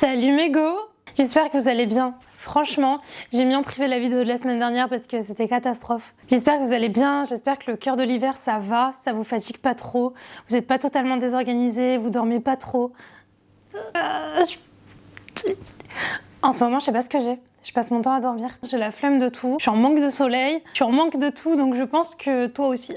Salut mes go! J'espère que vous allez bien. Franchement, j'ai mis en privé la vidéo de la semaine dernière parce que c'était catastrophe. J'espère que vous allez bien, j'espère que le cœur de l'hiver ça va, ça vous fatigue pas trop, vous n'êtes pas totalement désorganisé, vous dormez pas trop. En ce moment, je sais pas ce que j'ai. Je passe mon temps à dormir. J'ai la flemme de tout, je suis en manque de soleil, je suis en manque de tout, donc je pense que toi aussi.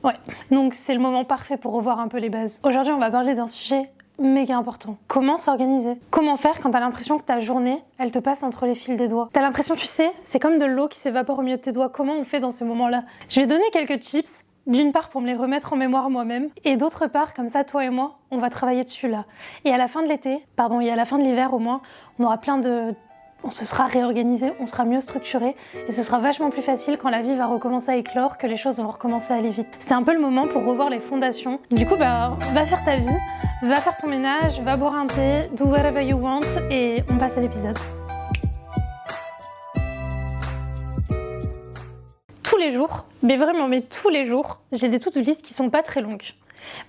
Ouais, donc c'est le moment parfait pour revoir un peu les bases. Aujourd'hui, on va parler d'un sujet méga important. Comment s'organiser? Comment faire quand t'as l'impression que ta journée, elle te passe entre les fils des doigts? T'as l'impression, tu sais, c'est comme de l'eau qui s'évapore au milieu de tes doigts. Comment on fait dans ces moments-là? Je vais donner quelques tips. D'une part pour me les remettre en mémoire moi-même, et d'autre part, comme ça, toi et moi, on va travailler dessus là. Et à la fin de l'été, et à la fin de l'hiver au moins, on aura on se sera réorganisé, on sera mieux structuré, et ce sera vachement plus facile quand la vie va recommencer à éclore, que les choses vont recommencer à aller vite. C'est un peu le moment pour revoir les fondations. Du coup, va faire ta vie, va faire ton ménage, va boire un thé, do whatever you want, et on passe à l'épisode. Tous les jours, mais tous les jours, j'ai des to-do list qui sont pas très longues.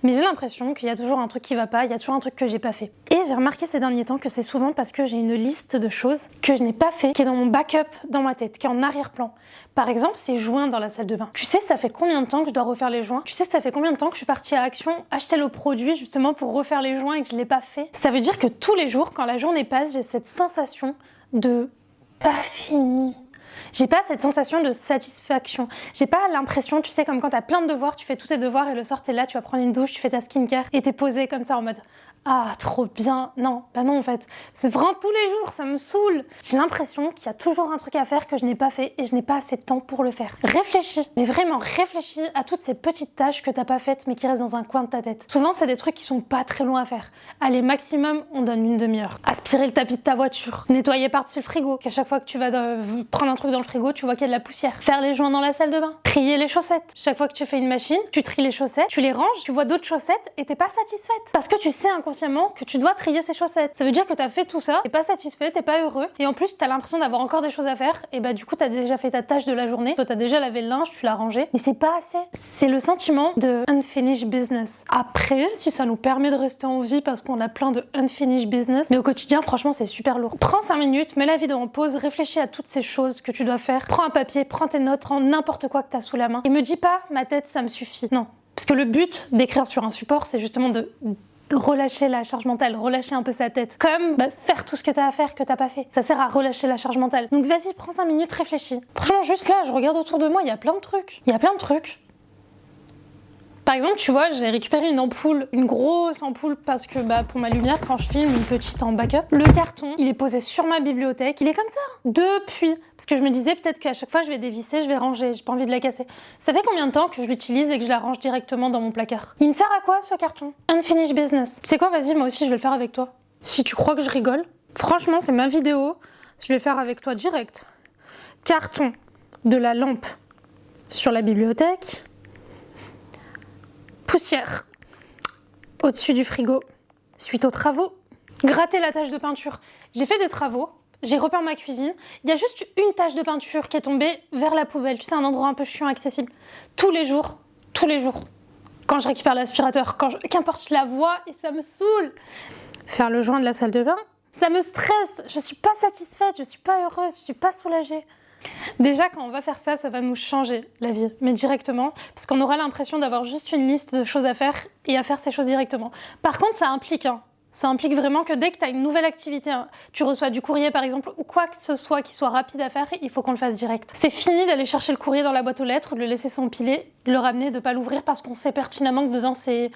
Mais j'ai l'impression qu'il y a toujours un truc qui va pas, il y a toujours un truc que j'ai pas fait. Et j'ai remarqué ces derniers temps que c'est souvent parce que j'ai une liste de choses que je n'ai pas fait, qui est dans mon backup dans ma tête, qui est en arrière-plan. Par exemple, ces joints dans la salle de bain. Tu sais, ça fait combien de temps que je dois refaire les joints? Tu sais, ça fait combien de temps que je suis partie à Action acheter le produit justement pour refaire les joints et que je l'ai pas fait? Ça veut dire que tous les jours, quand la journée passe, j'ai cette sensation de pas fini. J'ai pas cette sensation de satisfaction. J'ai pas l'impression, tu sais, comme quand t'as plein de devoirs, tu fais tous tes devoirs et le soir t'es là, tu vas prendre une douche, tu fais ta skincare et t'es posée comme ça en mode ah, trop bien. Non, bah non en fait. C'est vraiment tous les jours, ça me saoule. J'ai l'impression qu'il y a toujours un truc à faire que je n'ai pas fait et je n'ai pas assez de temps pour le faire. Réfléchis, mais vraiment réfléchis à toutes ces petites tâches que t'as pas faites mais qui restent dans un coin de ta tête. Souvent, c'est des trucs qui sont pas très longs à faire. Allez, maximum, on donne une demi-heure. Aspirer le tapis de ta voiture, nettoyer par-dessus le frigo, qu'à chaque fois que tu vas prendre un truc dans le frigo, tu vois qu'il y a de la poussière. Faire les joints dans la salle de bain. Trier les chaussettes. Chaque fois que tu fais une machine, tu tries les chaussettes, tu les ranges, tu vois d'autres chaussettes et t'es pas satisfaite. Parce que tu sais inconsciemment que tu dois trier ces chaussettes. Ça veut dire que t'as fait tout ça, t'es pas satisfait, t'es pas heureux, et en plus t'as l'impression d'avoir encore des choses à faire, et bah du coup t'as déjà fait ta tâche de la journée, toi t'as déjà lavé le linge, tu l'as rangé, mais c'est pas assez. C'est le sentiment de unfinished business. Après, si ça nous permet de rester en vie parce qu'on a plein de unfinished business, mais au quotidien franchement c'est super lourd. Prends 5 minutes, mets la vidéo en pause, réfléchis à toutes ces choses que tu dois faire, prends un papier, prends tes notes, prends n'importe quoi que t'as sous la main, et me dis pas ma tête ça me suffit. Non. Parce que le but d'écrire sur un support, c'est justement de relâcher la charge mentale, relâcher un peu sa tête. Comme faire tout ce que t'as à faire que t'as pas fait. Ça sert à relâcher la charge mentale. Donc vas-y, prends 5 minutes, réfléchis. Franchement, juste là, je regarde autour de moi, il y a plein de trucs. Il y a plein de trucs. Par exemple, tu vois, j'ai récupéré une ampoule, une grosse ampoule, parce que pour ma lumière, quand je filme, une petite en backup. Le carton, il est posé sur ma bibliothèque. Il est comme ça, depuis. Parce que je me disais peut-être qu'à chaque fois, je vais dévisser, je vais ranger, j'ai pas envie de la casser. Ça fait combien de temps que je l'utilise et que je la range directement dans mon placard? Il me sert à quoi, ce carton? Unfinished business. Tu sais quoi, vas-y, moi aussi, je vais le faire avec toi. Si tu crois que je rigole, franchement, c'est ma vidéo. Je vais le faire avec toi direct. Carton de la lampe sur la bibliothèque. Poussière au-dessus du frigo suite aux travaux. Gratter la tache de peinture. J'ai fait des travaux, j'ai repeint ma cuisine. Il y a juste une tache de peinture qui est tombée vers la poubelle. Tu sais, un endroit un peu chiant, accessible. Tous les jours. Quand je récupère l'aspirateur, qu'importe, je la vois et ça me saoule. Faire le joint de la salle de bain, ça me stresse. Je suis pas satisfaite, je suis pas heureuse, je suis pas soulagée. Déjà, quand on va faire ça, ça va nous changer la vie, mais directement, parce qu'on aura l'impression d'avoir juste une liste de choses à faire et à faire ces choses directement. Par contre, ça implique vraiment que dès que tu as une nouvelle activité, tu reçois du courrier par exemple, ou quoi que ce soit qui soit rapide à faire, il faut qu'on le fasse direct. C'est fini d'aller chercher le courrier dans la boîte aux lettres, de le laisser s'empiler, de le ramener, de pas l'ouvrir parce qu'on sait pertinemment que dedans c'est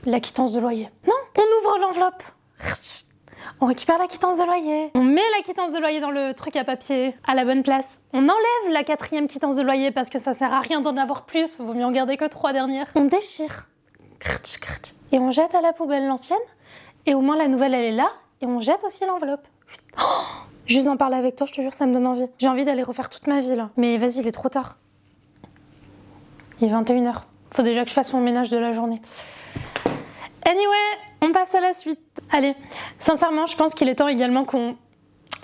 la quittance de loyer. Non, on ouvre l'enveloppe. On récupère la quittance de loyer. On met la quittance de loyer dans le truc à papier à la bonne place. On enlève la 4e quittance de loyer parce que ça sert à rien d'en avoir plus. Vaut mieux en garder que 3 dernières. On déchire. Et on jette à la poubelle l'ancienne. Et au moins la nouvelle elle est là. Et on jette aussi l'enveloppe. Juste d'en parler avec toi, je te jure, ça me donne envie. J'ai envie d'aller refaire toute ma vie là. Mais vas-y, il est trop tard. Il est 21h. Faut déjà que je fasse mon ménage de la journée. Anyway, on passe à la suite. Allez, sincèrement, je pense qu'il est temps également qu'on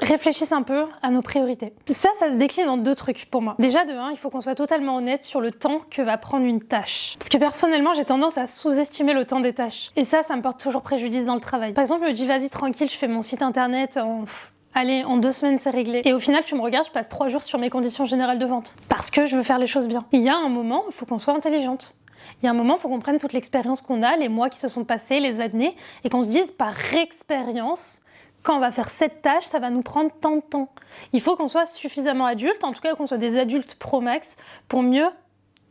réfléchissent un peu à nos priorités. Ça se décline en 2 trucs pour moi. Déjà, de 1, il faut qu'on soit totalement honnête sur le temps que va prendre une tâche. Parce que personnellement, j'ai tendance à sous-estimer le temps des tâches. Et ça me porte toujours préjudice dans le travail. Par exemple, je me dis, vas-y, tranquille, je fais mon site internet allez, en 2 semaines, c'est réglé. Et au final, tu me regardes, je passe 3 jours sur mes conditions générales de vente. Parce que je veux faire les choses bien. Il y a un moment, il faut qu'on soit intelligente. Il y a un moment, il faut qu'on prenne toute l'expérience qu'on a, les mois qui se sont passés, les années, et qu'on se dise par expérience, quand on va faire cette tâche, ça va nous prendre tant de temps. Il faut qu'on soit suffisamment adulte, en tout cas qu'on soit des adultes pro-max, pour mieux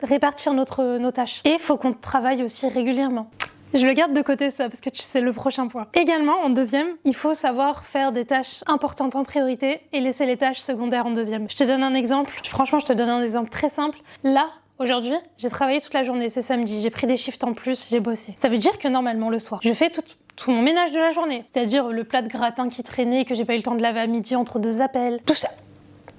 répartir nos tâches. Et il faut qu'on travaille aussi régulièrement. Je le garde de côté ça, parce que c'est le prochain point. Également, en 2e, il faut savoir faire des tâches importantes en priorité et laisser les tâches secondaires en 2e. Je te donne un exemple, franchement je te donne un exemple très simple. Là, aujourd'hui, j'ai travaillé toute la journée, c'est samedi, j'ai pris des shifts en plus, j'ai bossé. Ça veut dire que normalement le soir, je fais tout mon ménage de la journée, c'est-à-dire le plat de gratin qui traînait, que j'ai pas eu le temps de laver à midi entre 2 appels, tout ça.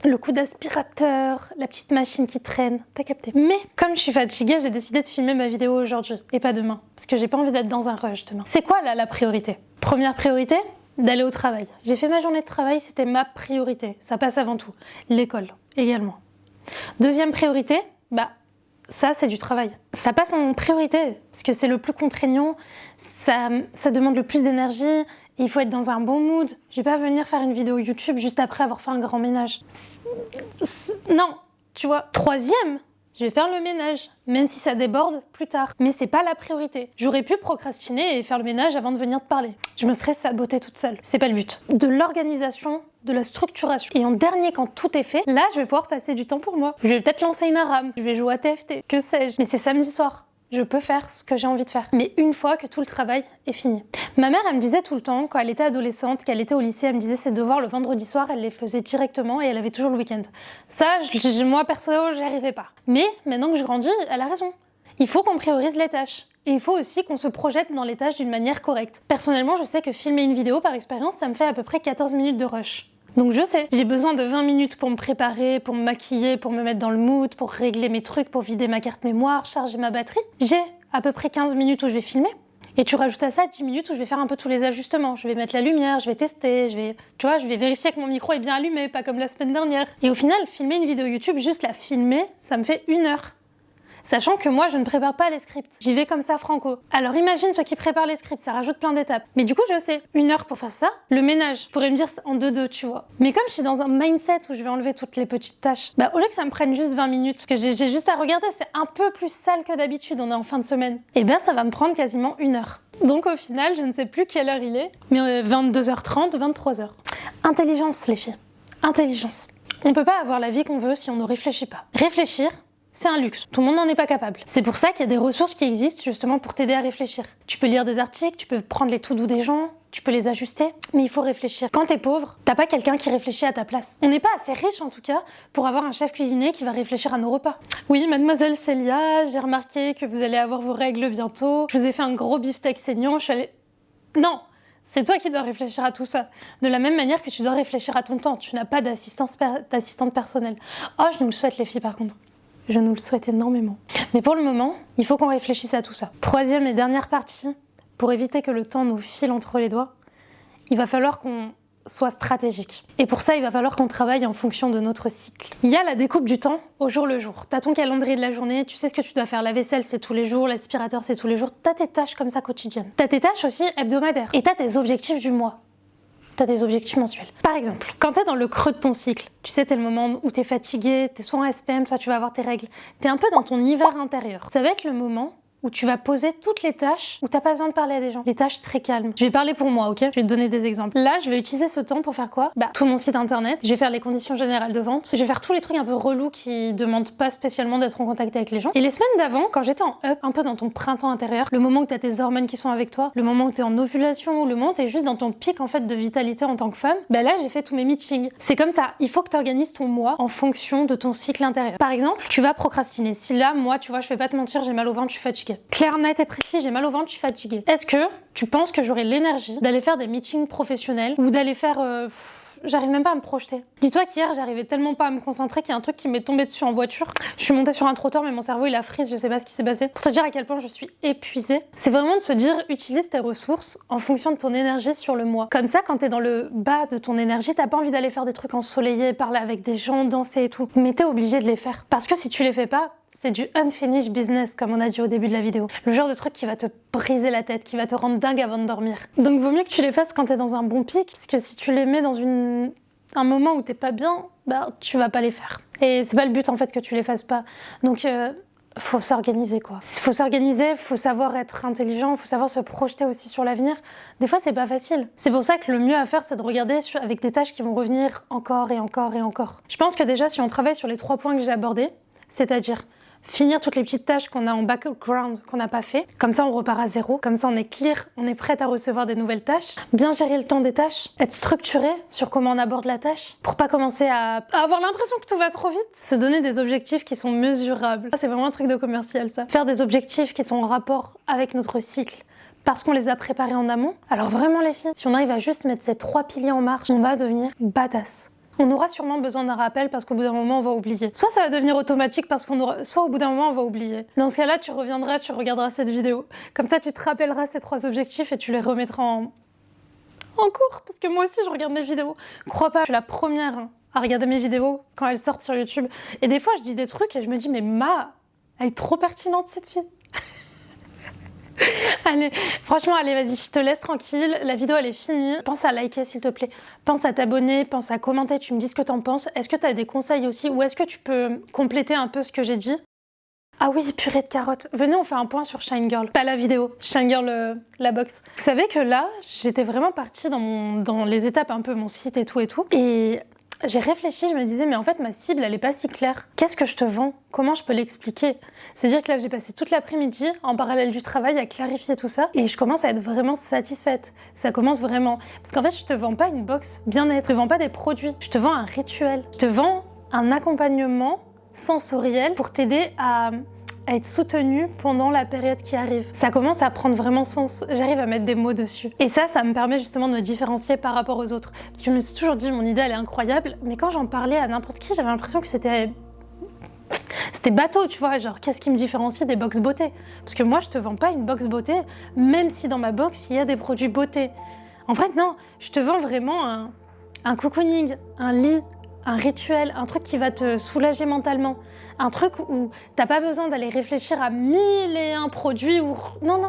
Le coup d'aspirateur, la petite machine qui traîne, t'as capté. Mais comme je suis fatiguée, j'ai décidé de filmer ma vidéo aujourd'hui et pas demain, parce que j'ai pas envie d'être dans un rush demain. C'est quoi là la priorité? Première priorité, d'aller au travail. J'ai fait ma journée de travail, c'était ma priorité, ça passe avant tout. L'école également. 2e priorité, ça c'est du travail. Ça passe en priorité, parce que c'est le plus contraignant, ça demande le plus d'énergie, il faut être dans un bon mood. Je vais pas venir faire une vidéo YouTube juste après avoir fait un grand ménage. Non, tu vois. 3e, je vais faire le ménage, même si ça déborde plus tard. Mais c'est pas la priorité. J'aurais pu procrastiner et faire le ménage avant de venir te parler. Je me serais sabotée toute seule. C'est pas le but. De l'organisation, de la structuration. Et en dernier, quand tout est fait, là, je vais pouvoir passer du temps pour moi. Je vais peut-être lancer une ARAM, je vais jouer à TFT, que sais-je. Mais c'est samedi soir. Je peux faire ce que j'ai envie de faire. Mais une fois que tout le travail est fini. Ma mère, elle me disait tout le temps, quand elle était adolescente, qu'elle était au lycée, elle me disait ses devoirs le vendredi soir, elle les faisait directement et elle avait toujours le week-end. Ça, moi, perso, j'y arrivais pas. Mais maintenant que je grandis, elle a raison. Il faut qu'on priorise les tâches. Et il faut aussi qu'on se projette dans les tâches d'une manière correcte. Personnellement, je sais que filmer une vidéo, par expérience, ça me fait à peu près 14 minutes de rush. Donc je sais, j'ai besoin de 20 minutes pour me préparer, pour me maquiller, pour me mettre dans le mood, pour régler mes trucs, pour vider ma carte mémoire, charger ma batterie. J'ai à peu près 15 minutes où je vais filmer. Et tu rajoutes à ça 10 minutes où je vais faire un peu tous les ajustements. Je vais mettre la lumière, je vais tester, je vais vérifier que mon micro est bien allumé, pas comme la semaine dernière. Et au final, filmer une vidéo YouTube, juste la filmer, ça me fait 1 heure. Sachant que moi, je ne prépare pas les scripts. J'y vais comme ça, franco. Alors imagine ceux qui préparent les scripts, ça rajoute plein d'étapes. Mais du coup, je sais, 1 heure pour faire ça. Le ménage, je pourrais me dire en 2-2, tu vois. Mais comme je suis dans un mindset où je vais enlever toutes les petites tâches, au lieu que ça me prenne juste 20 minutes, parce que j'ai juste à regarder, c'est un peu plus sale que d'habitude, on est en fin de semaine, et ça va me prendre quasiment 1 heure. Donc au final, je ne sais plus quelle heure il est, mais 22h30, 23h. Intelligence, les filles. Intelligence. On peut pas avoir la vie qu'on veut si on ne réfléchit pas. Réfléchir, c'est un luxe, tout le monde n'en est pas capable. C'est pour ça qu'il y a des ressources qui existent justement pour t'aider à réfléchir. Tu peux lire des articles, tu peux prendre les to-do des gens, tu peux les ajuster, mais il faut réfléchir. Quand t'es pauvre, t'as pas quelqu'un qui réfléchit à ta place. On n'est pas assez riche en tout cas pour avoir un chef cuisinier qui va réfléchir à nos repas. Oui, mademoiselle Célia, j'ai remarqué que vous allez avoir vos règles bientôt, je vous ai fait un gros beefsteak saignant, je suis allée... Non, c'est toi qui dois réfléchir à tout ça. De la même manière que tu dois réfléchir à ton temps, tu n'as pas d'assistante personnelle. Oh, je nous le souhaite les filles par contre. Je nous le souhaite énormément. Mais pour le moment, il faut qu'on réfléchisse à tout ça. 3e et dernière partie, pour éviter que le temps nous file entre les doigts, il va falloir qu'on soit stratégique. Et pour ça, il va falloir qu'on travaille en fonction de notre cycle. Il y a la découpe du temps au jour le jour. T'as ton calendrier de la journée, tu sais ce que tu dois faire. La vaisselle, c'est tous les jours, l'aspirateur, c'est tous les jours. T'as tes tâches comme ça quotidiennes. T'as tes tâches aussi hebdomadaires. Et t'as tes objectifs du mois. T'as des objectifs mensuels. Par exemple, quand t'es dans le creux de ton cycle, tu sais, t'es le moment où t'es fatigué, t'es soit en SPM, soit tu vas avoir tes règles, t'es un peu dans ton hiver intérieur. Ça va être le moment où tu vas poser toutes les tâches où t'as pas besoin de parler à des gens. Les tâches très calmes. Je vais parler pour moi, ok? Je vais te donner des exemples. Là, je vais utiliser ce temps pour faire quoi? Tout mon site internet. Je vais faire les conditions générales de vente. Je vais faire tous les trucs un peu relous qui demandent pas spécialement d'être en contact avec les gens. Et les semaines d'avant, quand j'étais en up, un peu dans ton printemps intérieur, le moment où t'as tes hormones qui sont avec toi, le moment où t'es en ovulation, le moment où t'es juste dans ton pic en fait de vitalité en tant que femme, là j'ai fait tous mes meetings. C'est comme ça. Il faut que t'organises ton mois en fonction de ton cycle intérieur. Par exemple, tu vas procrastiner. Si là, moi, tu vois, je vais pas te mentir, j'ai mal au ventre, je suis fatiguée. Clair, net et précis, j'ai mal au ventre, je suis fatiguée. Est-ce que tu penses que j'aurai l'énergie d'aller faire des meetings professionnels ou d'aller faire j'arrive même pas à me projeter. Dis-toi qu'hier, j'arrivais tellement pas à me concentrer qu'il y a un truc qui m'est tombé dessus en voiture. Je suis montée sur un trottoir, mais mon cerveau il a freeze, je sais pas ce qui s'est passé. Pour te dire à quel point je suis épuisée, c'est vraiment de se dire utilise tes ressources en fonction de ton énergie sur le mois. Comme ça, quand t'es dans le bas de ton énergie, t'as pas envie d'aller faire des trucs ensoleillés, parler avec des gens, danser et tout. Mais t'es obligé de les faire. Parce que si tu les fais pas, c'est du unfinished business, comme on a dit au début de la vidéo. Le genre de truc qui va te briser la tête, qui va te rendre dingue avant de dormir. Donc vaut mieux que tu les fasses quand t'es dans un bon pic, parce que si tu les mets dans un moment où t'es pas bien, bah tu vas pas les faire. Et c'est pas le but en fait que tu les fasses pas. Donc faut s'organiser quoi. Faut s'organiser, faut savoir être intelligent, faut savoir se projeter aussi sur l'avenir. Des fois c'est pas facile. C'est pour ça que le mieux à faire c'est de regarder avec des tâches qui vont revenir encore et encore et encore. Je pense que déjà si on travaille sur les 3 points que j'ai abordés, c'est-à-dire finir toutes les petites tâches qu'on a en background qu'on n'a pas fait. Comme ça, on repart à zéro. Comme ça, on est clear, on est prête à recevoir des nouvelles tâches. Bien gérer le temps des tâches. Être structuré sur comment on aborde la tâche. Pour pas commencer à avoir l'impression que tout va trop vite. Se donner des objectifs qui sont mesurables. Ça, c'est vraiment un truc de commercial, ça. Faire des objectifs qui sont en rapport avec notre cycle. Parce qu'on les a préparés en amont. Alors vraiment, les filles, si on arrive à juste mettre ces 3 piliers en marche, on va devenir badass. On aura sûrement besoin d'un rappel parce qu'au bout d'un moment, on va oublier. Soit ça va devenir automatique parce soit au bout d'un moment, on va oublier. Dans ce cas-là, tu reviendras, tu regarderas cette vidéo. Comme ça, tu te rappelleras ces 3 objectifs et tu les remettras en cours. Parce que moi aussi, je regarde mes vidéos. Crois pas, je suis la première à regarder mes vidéos quand elles sortent sur YouTube. Et des fois, je dis des trucs et je me dis, mais elle est trop pertinente, cette fille. Allez, franchement, allez, vas-y, je te laisse tranquille. La vidéo, elle est finie. Pense à liker, s'il te plaît. Pense à t'abonner, pense à commenter, tu me dis ce que t'en penses. Est-ce que t'as des conseils aussi ou est-ce que tu peux compléter un peu ce que j'ai dit? Ah oui, purée de carottes. Venez, on fait un point sur Shine Girl. Pas la vidéo, Shine Girl, la box. Vous savez que là, j'étais vraiment partie dans les étapes un peu, mon site et tout. Et j'ai réfléchi, je me disais, mais en fait, ma cible, elle est pas si claire. Qu'est-ce que je te vends? Comment je peux l'expliquer? C'est-à-dire que là, j'ai passé toute l'après-midi, en parallèle du travail, à clarifier tout ça. Et je commence à être vraiment satisfaite. Ça commence vraiment. Parce qu'en fait, je te vends pas une box bien-être. Je te vends pas des produits. Je te vends un rituel. Je te vends un accompagnement sensoriel pour t'aider à être soutenu pendant la période qui arrive. Ça commence à prendre vraiment sens. J'arrive à mettre des mots dessus. Et ça me permet justement de me différencier par rapport aux autres. Parce que je me suis toujours dit, mon idée, elle est incroyable. Mais quand j'en parlais à n'importe qui, j'avais l'impression que c'était bateau, tu vois. Genre, qu'est-ce qui me différencie des box beauté? Parce que moi, je te vends pas une box beauté, même si dans ma box, il y a des produits beauté. En fait, non. Je te vends vraiment un cocooning, un lit, un rituel, un truc qui va te soulager mentalement. Un truc où t'as pas besoin d'aller réfléchir à 1001 produits ou... Non,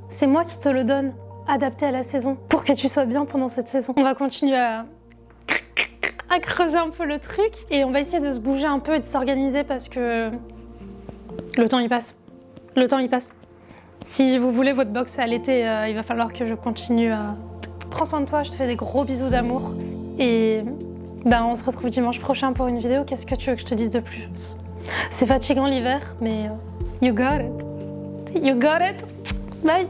c'est moi qui te le donne, adapté à la saison, pour que tu sois bien pendant cette saison. On va continuer à creuser un peu le truc et on va essayer de se bouger un peu et de s'organiser parce que le temps il passe. Le temps il passe. Si vous voulez votre box à l'été, il va falloir que je continue à... Prends soin de toi, je te fais des gros bisous d'amour et... on se retrouve dimanche prochain pour une vidéo. Qu'est-ce que tu veux que je te dise de plus? C'est fatigant l'hiver, mais you got it. You got it. Bye.